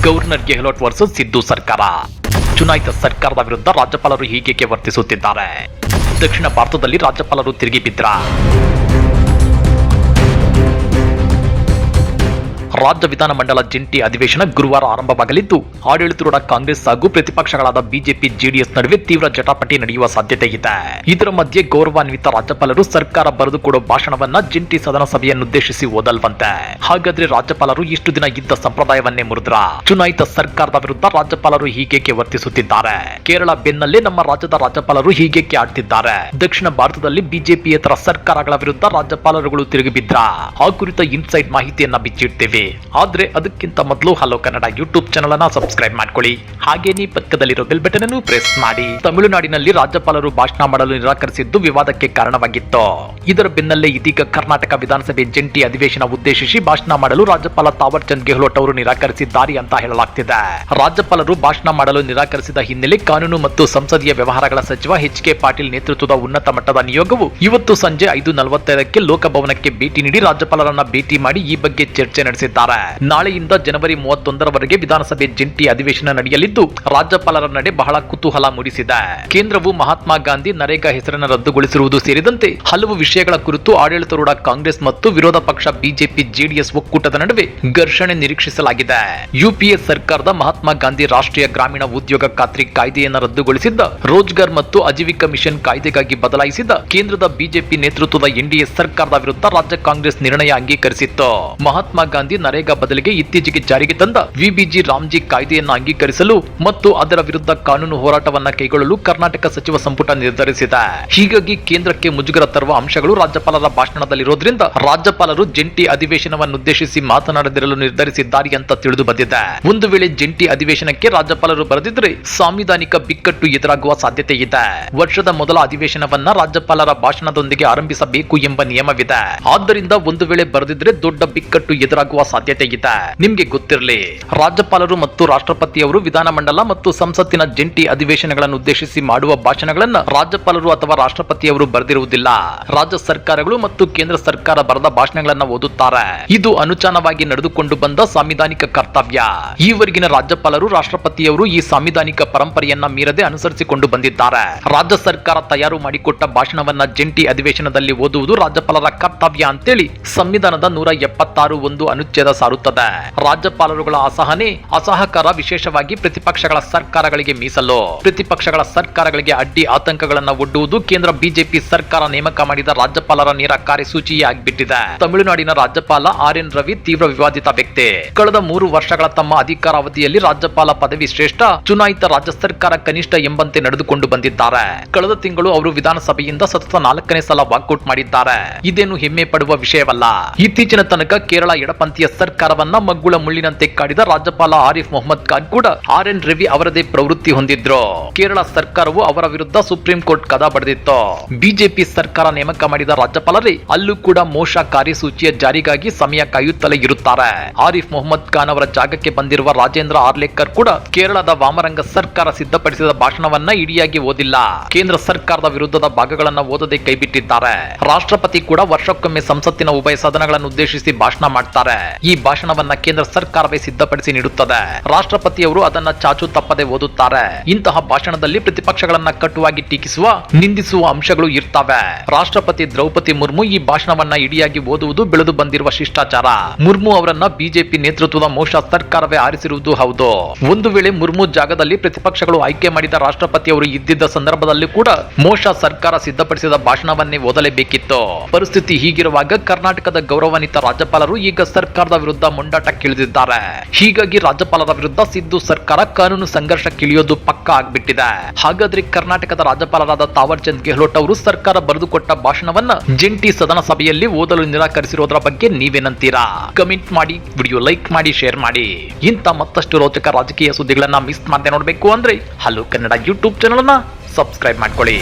Governor Gehlot versus Siddu ಸರ್ಕಾರ. ಚುನಾಯಿತ ಸರ್ಕಾರದ ವಿರುದ್ಧ ರಾಜ್ಯಪಾಲರು ಹೀಗೇಕೆ ವರ್ತಿಸುತ್ತಿದ್ದಾರೆ? ದಕ್ಷಿಣ ಭಾರತದಲ್ಲಿ ರಾಜ್ಯಪಾಲರು ತಿರುಗಿ ಬಿದ್ರ? ರಾಜ್ಯ ವಿಧಾನಮಂಡಲ ಜಂಟಿ ಅಧಿವೇಶನ ಗುರುವಾರ ಆರಂಭವಾಗಲಿದ್ದು, ಆಡಳಿತಾರೂಢ ಕಾಂಗ್ರೆಸ್ ಹಾಗೂ ಪ್ರತಿಪಕ್ಷಗಳಾದ ಬಿಜೆಪಿ ಜೆಡಿಎಸ್ ನಡುವೆ ತೀವ್ರ ಜಟಾಪಟಿ ನಡೆಯುವ ಸಾಧ್ಯತೆ ಇದೆ. ಇದರ ಮಧ್ಯೆ ಗೌರವಾನ್ವಿತ ರಾಜ್ಯಪಾಲರು ಸರ್ಕಾರ ಬರೆದುಕೊಡೋ ಭಾಷಣವನ್ನ ಜಂಟಿ ಸದನ ಸಭೆಯನ್ನುದ್ದೇಶಿಸಿ ಓದಲ್ವಂತೆ. ಹಾಗಾದ್ರೆ ರಾಜ್ಯಪಾಲರು ಇಷ್ಟು ದಿನ ಇದ್ದ ಸಂಪ್ರದಾಯವನ್ನೇ ಮುರಿದ್ರ? ಚುನಾಯಿತ ಸರ್ಕಾರದ ವಿರುದ್ಧ ರಾಜ್ಯಪಾಲರು ಹೀಗೇಕೆ ವರ್ತಿಸುತ್ತಿದ್ದಾರೆ? ಕೇರಳ ಬೆನ್ನಲ್ಲೇ ನಮ್ಮ ರಾಜ್ಯದ ರಾಜ್ಯಪಾಲರು ಹೀಗೇಕೆ ಆಡ್ತಿದ್ದಾರೆ? ದಕ್ಷಿಣ ಭಾರತದಲ್ಲಿ ಬಿಜೆಪಿಯೇತರ ಸರ್ಕಾರಗಳ ವಿರುದ್ಧ ರಾಜ್ಯಪಾಲರುಗಳು ತಿರುಗಿಬಿದ್ರ? ಆ ಕುರಿತ ಇನ್ಸೈಡ್ ಮಾಹಿತಿಯನ್ನ ಬಿಚ್ಚಿಡ್ತೇವೆ. ಆದ್ರೆ ಅದಕ್ಕಿಂತ ಮೊದಲು ಹಲೋ ಕನ್ನಡ ಯೂಟ್ಯೂಬ್ ಚಾನೆಲ್ ಅನ್ನ ಸಬ್ಸ್ಕ್ರೈಬ್ ಮಾಡ್ಕೊಳ್ಳಿ. ಹಾಗೇನೇ ಪಕ್ಕದಲ್ಲಿರೋ ಬೆಲ್ ಬಟನ್ ಅನ್ನು ಪ್ರೆಸ್ ಮಾಡಿ. ತಮಿಳುನಾಡಿನಲ್ಲಿ ರಾಜ್ಯಪಾಲರು ಭಾಷಣ ಮಾಡಲು ನಿರಾಕರಿಸಿದ್ದು ವಿವಾದಕ್ಕೆ ಕಾರಣವಾಗಿತ್ತು. ಇದರ ಬೆನ್ನಲ್ಲೇ ಇದೀಗ ಕರ್ನಾಟಕ ವಿಧಾನಸಭೆ ಜಂಟಿ ಅಧಿವೇಶನ ಉದ್ದೇಶಿಸಿ ಭಾಷಣ ಮಾಡಲು ರಾಜ್ಯಪಾಲ ತಾವರ್ ಚಂದ್ ಗೆಹ್ಲೋಟ್ ಅವರು ನಿರಾಕರಿಸಿದ್ದಾರೆ ಅಂತ ಹೇಳಲಾಗ್ತಿದೆ. ರಾಜ್ಯಪಾಲರು ಭಾಷಣ ಮಾಡಲು ನಿರಾಕರಿಸಿದ ಹಿನ್ನೆಲೆ ಕಾನೂನು ಮತ್ತು ಸಂಸದೀಯ ವ್ಯವಹಾರಗಳ ಸಚಿವ ಎಚ್ ಕೆ ಪಾಟೀಲ್ ನೇತೃತ್ವದ ಉನ್ನತ ಮಟ್ಟದ ನಿಯೋಗವು ಇವತ್ತು ಸಂಜೆ 5:45ಕ್ಕೆ ಲೋಕಭವನಕ್ಕೆ ಭೇಟಿ ನೀಡಿ ರಾಜ್ಯಪಾಲರನ್ನ ಭೇಟಿ ಮಾಡಿ ಈ ಬಗ್ಗೆ ಚರ್ಚೆ ನಡೆಸಿದ್ದಾರೆ. ನಾಳೆಯಿಂದ ಜನವರಿ 31ರವರೆಗೆ ವಿಧಾನಸಭೆ ಜಂಟಿ ಅಧಿವೇಶನ ನಡೆಯಲಿದ್ದು, ರಾಜ್ಯಪಾಲರ ನಡೆ ಬಹಳ ಕುತೂಹಲ ಮೂಡಿಸಿದೆ. ಕೇಂದ್ರವು ಮಹಾತ್ಮ ಗಾಂಧಿ ನರೇಗಾ ಹೆಸರನ್ನು ರದ್ದುಗೊಳಿಸಿರುವುದು ಸೇರಿದಂತೆ ಹಲವು ವಿಷಯಗಳ ಕುರಿತು ಆಡಳಿತಾರೂಢ ಕಾಂಗ್ರೆಸ್ ಮತ್ತು ವಿರೋಧ ಪಕ್ಷ ಬಿಜೆಪಿ ಜೆಡಿಎಸ್ ಒಕ್ಕೂಟದ ನಡುವೆ ಘರ್ಷಣೆ ನಿರೀಕ್ಷಿಸಲಾಗಿದೆ. ಯುಪಿಎ ಸರ್ಕಾರದ ಮಹಾತ್ಮ ಗಾಂಧಿ ರಾಷ್ಟ್ರೀಯ ಗ್ರಾಮೀಣ ಉದ್ಯೋಗ ಖಾತ್ರಿ ಕಾಯ್ದೆಯನ್ನು ರದ್ದುಗೊಳಿಸಿದ್ದ ರೋಜ್ಗಾರ್ ಮತ್ತು ಆಜೀವಿಕಾ ಮಿಷನ್ ಕಾಯ್ದೆಗಾಗಿ ಬದಲಾಯಿಸಿದ ಕೇಂದ್ರದ ಬಿಜೆಪಿ ನೇತೃತ್ವದ ಎನ್ಡಿಎ ಸರ್ಕಾರದ ವಿರುದ್ಧ ರಾಜ್ಯ ಕಾಂಗ್ರೆಸ್ ನಿರ್ಣಯ ಅಂಗೀಕರಿಸಿತ್ತು. ಮಹಾತ್ಮ ಗಾಂಧಿ ನರೇಗಾ ಬದಲಿಗೆ ಇತ್ತೀಚೆಗೆ ಜಾರಿಗೆ ತಂದ ವಿಬಿಜಿ ರಾಮ್ಜಿ ಕಾಯ್ದೆಯನ್ನು ಅಂಗೀಕರಿಸಲು ಮತ್ತು ಅದರ ವಿರುದ್ಧ ಕಾನೂನು ಹೋರಾಟವನ್ನ ಕೈಗೊಳ್ಳಲು ಕರ್ನಾಟಕ ಸಚಿವ ಸಂಪುಟ ನಿರ್ಧರಿಸಿದೆ. ಹೀಗಾಗಿ ಕೇಂದ್ರಕ್ಕೆ ಮುಜುಗರ ತರುವ ಅಂಶಗಳು ರಾಜ್ಯಪಾಲರ ಭಾಷಣದಲ್ಲಿರೋದ್ರಿಂದ ರಾಜ್ಯಪಾಲರು ಜಂಟಿ ಅಧಿವೇಶನವನ್ನುದ್ದೇಶಿಸಿ ಮಾತನಾಡದಿರಲು ನಿರ್ಧರಿಸಿದ್ದಾರೆ ಅಂತ ತಿಳಿದು ಬಂದಿದೆ. ಒಂದು ವೇಳೆ ಜಂಟಿ ಅಧಿವೇಶನಕ್ಕೆ ರಾಜ್ಯಪಾಲರು ಬರೆದಿದ್ರೆ ಸಾಂವಿಧಾನಿಕ ಬಿಕ್ಕಟ್ಟು ಎದುರಾಗುವ ಸಾಧ್ಯತೆ ಇದೆ. ವರ್ಷದ ಮೊದಲ ಅಧಿವೇಶನವನ್ನ ರಾಜ್ಯಪಾಲರ ಭಾಷಣದೊಂದಿಗೆ ಆರಂಭಿಸಬೇಕು ಎಂಬ ನಿಯಮವಿದೆ. ಆದ್ದರಿಂದ ಒಂದು ವೇಳೆ ಬರೆದಿದ್ರೆ ದೊಡ್ಡ ಬಿಕ್ಕಟ್ಟು ಎದುರಾಗುವ ಸಾಧ್ಯತೆ ಇದೆ. ನಿಮ್ಗೆ ಗೊತ್ತಿರಲಿ, ರಾಜ್ಯಪಾಲರು ಮತ್ತು ರಾಷ್ಟ್ರಪತಿಯವರು ವಿಧಾನಮಂಡಲ ಮತ್ತು ಸಂಸತ್ತಿನ ಜಂಟಿ ಅಧಿವೇಶನಗಳನ್ನು ಉದ್ದೇಶಿಸಿ ಮಾಡುವ ಭಾಷಣಗಳನ್ನು ರಾಜ್ಯಪಾಲರು ಅಥವಾ ರಾಷ್ಟ್ರಪತಿಯವರು ಬರೆದಿರುವುದಿಲ್ಲ. ರಾಜ್ಯ ಸರ್ಕಾರಗಳು ಮತ್ತು ಕೇಂದ್ರ ಸರ್ಕಾರ ಬರೆದ ಭಾಷಣಗಳನ್ನು ಓದುತ್ತಾರೆ. ಇದು ಅನುಚಾನವಾಗಿ ನಡೆದುಕೊಂಡು ಬಂದ ಸಾಂವಿಧಾನಿಕ ಕರ್ತವ್ಯ. ಈವರೆಗಿನ ರಾಜ್ಯಪಾಲರು ರಾಷ್ಟ್ರಪತಿಯವರು ಈ ಸಾಂವಿಧಾನಿಕ ಪರಂಪರೆಯನ್ನ ಮೀರದೆ ಅನುಸರಿಸಿಕೊಂಡು ಬಂದಿದ್ದಾರೆ. ರಾಜ್ಯ ಸರ್ಕಾರ ತಯಾರು ಮಾಡಿಕೊಟ್ಟ ಭಾಷಣವನ್ನ ಜಂಟಿ ಅಧಿವೇಶನದಲ್ಲಿ ಓದುವುದು ರಾಜ್ಯಪಾಲರ ಕರ್ತವ್ಯ ಅಂತೇಳಿ ಸಂವಿಧಾನದ 176 ಅನುಚ್ಛೇದ ಸಾರುತ್ತದೆ. ರಾಜ್ಯಪಾಲರುಗಳ ಅಸಹಕಾರ ವಿಶೇಷವಾಗಿ ಪ್ರತಿಪಕ್ಷಗಳ ಸರ್ಕಾರಗಳಿಗೆ ಮೀಸಲು. ಪ್ರತಿಪಕ್ಷಗಳ ಸರ್ಕಾರಗಳಿಗೆ ಅಡ್ಡಿ ಆತಂಕಗಳನ್ನು ಒಡ್ಡುವುದು ಕೇಂದ್ರ ಬಿಜೆಪಿ ಸರ್ಕಾರ ನೇಮಕ ಮಾಡಿದ ರಾಜ್ಯಪಾಲರ ನೇರ ಕಾರ್ಯಸೂಚಿಯೇ ಆಗಿಬಿಟ್ಟಿದೆ. ತಮಿಳುನಾಡಿನ ರಾಜ್ಯಪಾಲ ಆರ್.ಎನ್. ರವಿ ತೀವ್ರ ವಿವಾದಿತ ವ್ಯಕ್ತಿ. ಕಳೆದ 3 ವರ್ಷಗಳ ತಮ್ಮ ಅಧಿಕಾರಾವಧಿಯಲ್ಲಿ ರಾಜ್ಯಪಾಲ ಪದವಿ ಶ್ರೇಷ್ಠ, ಚುನಾಯಿತ ರಾಜ್ಯ ಸರ್ಕಾರ ಕನಿಷ್ಠ ಎಂಬಂತೆ ನಡೆದುಕೊಂಡು ಬಂದಿದ್ದಾರೆ. ಕಳೆದ ತಿಂಗಳು ಅವರು ವಿಧಾನಸಭೆಯಿಂದ ಸತತ 4ನೇ ಸಲ ವಾಕೌಟ್ ಮಾಡಿದ್ದಾರೆ. ಇದೇನು ಹೆಮ್ಮೆ ಪಡುವ ವಿಷಯವಲ್ಲ. ಇತ್ತೀಚಿನ ತನಕ ಕೇರಳ ಎಡಪಂಥೀಯ ಸರ್ಕಾರವನ್ನ ಮಗ್ಗುಳ ಮುಳ್ಳಿನಂತೆ ಕಾಡಿದ ರಾಜ್ಯಪಾಲ ಆರಿಫ್ ಮೊಹಮ್ಮದ್ ಖಾನ್ ಕೂಡ ಆರ್.ಎನ್. ರವಿ ಅವರದೇ ಪ್ರವೃತ್ತಿ ಹೊಂದಿದ್ರು. ಕೇರಳ ಸರ್ಕಾರವು ಅವರ ವಿರುದ್ಧ ಸುಪ್ರೀಂ ಕೋರ್ಟ್ ಕದ ಬಡಿದಿತ್ತು. ಬಿಜೆಪಿ ಸರ್ಕಾರ ನೇಮಕ ಮಾಡಿದ ರಾಜ್ಯಪಾಲರೇ ಅಲ್ಲೂ ಕೂಡ ಮೋಶ ಕಾರ್ಯಸೂಚಿಯ ಜಾರಿಗಾಗಿ ಸಮಯ ಕಾಯುತ್ತಲೇ ಇರುತ್ತಾರೆ. ಆರಿಫ್ ಮೊಹಮ್ಮದ್ ಖಾನ್ ಅವರ ಜಾಗಕ್ಕೆ ಬಂದಿರುವ ರಾಜೇಂದ್ರ ಆರ್ಲೇಕರ್ ಕೂಡ ಕೇರಳದ ವಾಮರಂಗ ಸರ್ಕಾರ ಸಿದ್ಧಪಡಿಸಿದ ಭಾಷಣವನ್ನ ಇಡಿಯಾಗಿ ಓದಿಲ್ಲ. ಕೇಂದ್ರ ಸರ್ಕಾರದ ವಿರುದ್ಧದ ಭಾಗಗಳನ್ನು ಓದದೆ ಕೈಬಿಟ್ಟಿದ್ದಾರೆ. ರಾಷ್ಟ್ರಪತಿ ಕೂಡ ವರ್ಷಕ್ಕೊಮ್ಮೆ ಸಂಸತ್ತಿನ ಉಭಯ ಸದನಗಳನ್ನು ಉದ್ದೇಶಿಸಿ ಭಾಷಣ ಮಾಡ್ತಾರೆ. ಈ ಭಾಷಣವನ್ನ ಕೇಂದ್ರ ಸರ್ಕಾರವೇ ಸಿದ್ಧಪಡಿಸಿ ನೀಡುತ್ತದೆ. ರಾಷ್ಟ್ರಪತಿಯವರು ಅದನ್ನ ಚಾಚು ತಪ್ಪದೆ ಓದುತ್ತಾರೆ. ಇಂತಹ ಭಾಷಣದಲ್ಲಿ ಪ್ರತಿಪಕ್ಷಗಳನ್ನ ಕಟುವಾಗಿ ಟೀಕಿಸುವ, ನಿಂದಿಸುವ ಅಂಶಗಳು ಇರ್ತವೆ. ರಾಷ್ಟ್ರಪತಿ ದ್ರೌಪದಿ ಮುರ್ಮು ಈ ಭಾಷಣವನ್ನ ಇಡಿಯಾಗಿ ಓದುವುದು ಬೆಳೆದು ಬಂದಿರುವ ಶಿಷ್ಟಾಚಾರ. ಮುರ್ಮು ಅವರನ್ನ ಬಿಜೆಪಿ ನೇತೃತ್ವದ ಮೋಶ ಸರ್ಕಾರವೇ ಆರಿಸಿರುವುದು ಹೌದು. ಒಂದು ವೇಳೆ ಮುರ್ಮು ಜಾಗದಲ್ಲಿ ಪ್ರತಿಪಕ್ಷಗಳು ಆಯ್ಕೆ ಮಾಡಿದ ರಾಷ್ಟ್ರಪತಿಯವರು ಇದ್ದಿದ್ದ ಸಂದರ್ಭದಲ್ಲಿ ಕೂಡ ಮೋಶ ಸರ್ಕಾರ ಸಿದ್ಧಪಡಿಸಿದ ಭಾಷಣವನ್ನೇ ಓದಲೇಬೇಕಿತ್ತು. ಪರಿಸ್ಥಿತಿ ಹೀಗಿರುವಾಗ ಕರ್ನಾಟಕದ ಗೌರವಾನ್ವಿತ ರಾಜ್ಯಪಾಲರು ಈಗ ಸರ್ಕಾರದ ವಿರುದ್ಧ ಮುಂದಾಟಕ್ಕಿಳಿದಿದ್ದಾರೆ. ಹೀಗಾಗಿ ರಾಜ್ಯಪಾಲರ ವಿರುದ್ಧ ಸಿದ್ದು ಸರ್ಕಾರ ಕಾನೂನು ಸಂಘರ್ಷಕ್ಕಿಳಿಯೋದು ಪಕ್ಕಾ ಆಗ್ಬಿಟ್ಟಿದೆ. ಹಾಗಾದ್ರೆ ಕರ್ನಾಟಕದ ರಾಜ್ಯಪಾಲರಾದ ತಾವರ್ ಚಂದ್ ಗೆಹ್ಲೋಟ್ ಅವರು ಸರ್ಕಾರ ಬರೆದುಕೊಟ್ಟ ಭಾಷಣವನ್ನ ಜಂಟಿ ಸದನ ಸಭೆಯಲ್ಲಿ ಓದಲು ನಿರಾಕರಿಸಿರೋದ್ರ ಬಗ್ಗೆ ನೀವೇನಂತೀರಾ? ಕಮೆಂಟ್ ಮಾಡಿ, ವಿಡಿಯೋ ಲೈಕ್ ಮಾಡಿ, ಶೇರ್ ಮಾಡಿ. ಇಂಥ ಮತ್ತಷ್ಟು ರೋಚಕ ರಾಜಕೀಯ ಸುದ್ದಿಗಳನ್ನ ಮಿಸ್ ಮಾಡದೆ ನೋಡಬೇಕು ಅಂದ್ರೆ ಹಲೋ ಕನ್ನಡ ಯೂಟ್ಯೂಬ್ ಚಾನೆಲ್ ಅನ್ನ ಸಬ್ಸ್ಕ್ರೈಬ್ ಮಾಡ್ಕೊಳ್ಳಿ.